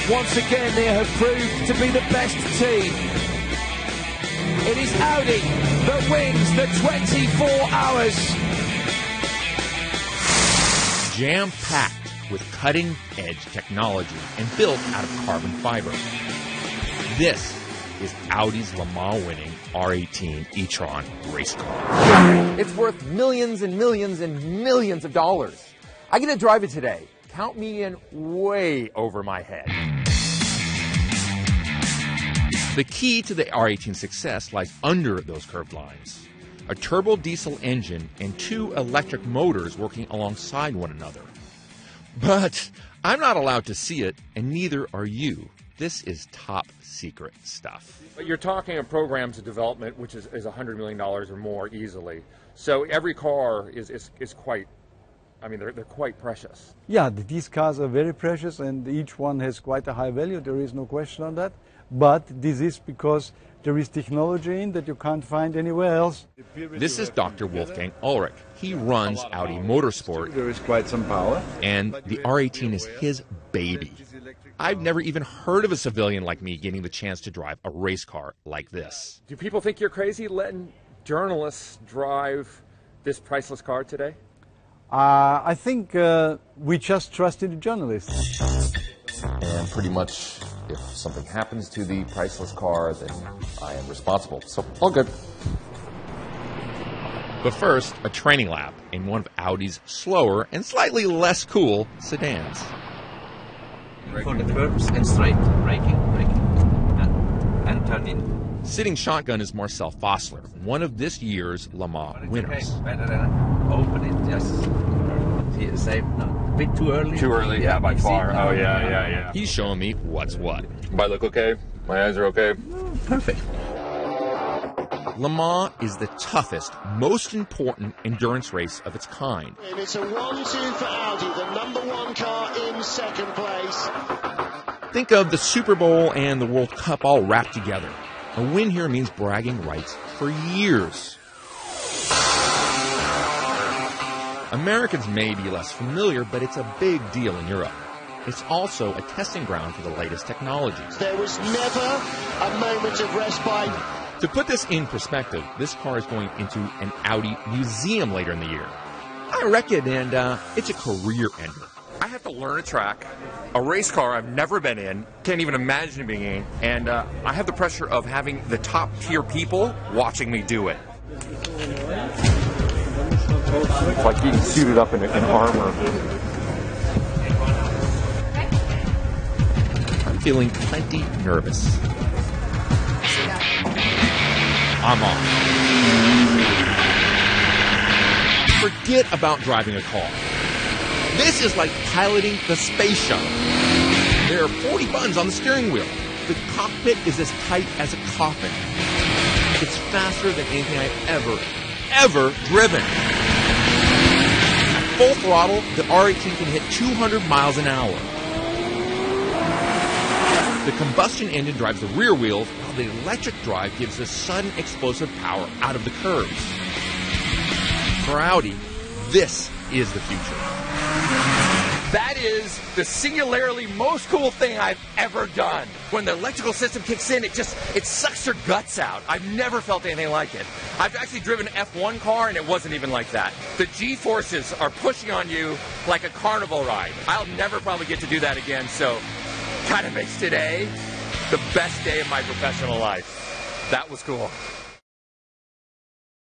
Once again, they have proved to be the best team. It is Audi that wins the 24 hours. Jam-packed with cutting-edge technology and built out of carbon fiber. This is Audi's Le Mans winning R18 e-tron race car. It's worth millions and millions and millions of dollars. I get to drive it today. Count me in way over my head. The key to the R18's success lies under those curved lines. A turbo diesel engine and two electric motors working alongside one another. But I'm not allowed to see it, and neither are you. This is top secret stuff. But you're talking of programs of development, which is $100 million or more easily. So every car is quite, I mean, they're quite precious. Yeah, these cars are very precious, and each one has quite a high value. There is no question on that. But this is because there is technology in that you can't find anywhere else. This is Dr. Wolfgang Ulrich. He runs Audi Motorsport. There is quite some power. And the R18 is his baby. I've never even heard of a civilian like me getting the chance to drive a race car like this. Do people think you're crazy letting journalists drive this priceless car today? I think we just trusted the journalists. And pretty much, if something happens to the priceless car, then I am responsible. So, all good. But first, a training lap in one of Audi's slower and slightly less cool sedans. For the curves and straight, braking, and turning. Sitting shotgun is Marcel Fossler, one of this year's Le Mans winners. Okay. Better open it, yes. Same, no, a bit too early. Too early, yeah, by far. Oh, yeah. He's showing me what's what. Do I look okay? My eyes are okay? Perfect. Le Mans is the toughest, most important endurance race of its kind. And it's a 1-2 for Audi, the number one car in second place. Think of the Super Bowl and the World Cup all wrapped together. A win here means bragging rights for years. Americans may be less familiar, but it's a big deal in Europe. It's also a testing ground for the latest technologies. There was never a moment of respite. To put this in perspective, this car is going into an Audi museum later in the year. I reckon, and it's a career ender. I have to learn a track, a race car I've never been in, can't even imagine being in, and I have the pressure of having the top tier people watching me do it. It's like being suited up in armor. I'm feeling plenty nervous. I'm on. Forget about driving a car. This is like piloting the space shuttle. There are 40 buttons on the steering wheel. The cockpit is as tight as a coffin. It's faster than anything I've ever driven. At full throttle, the R18 can hit 200 miles an hour. The combustion engine drives the rear wheels, while the electric drive gives the sudden explosive power out of the curves. For Audi, this is the future. That is the singularly most cool thing I've ever done. When the electrical system kicks in, it sucks your guts out. I've never felt anything like it. I've actually driven an F1 car, and it wasn't even like that. The G-forces are pushing on you like a carnival ride. I'll never probably get to do that again, so kind of makes today the best day of my professional life. That was cool.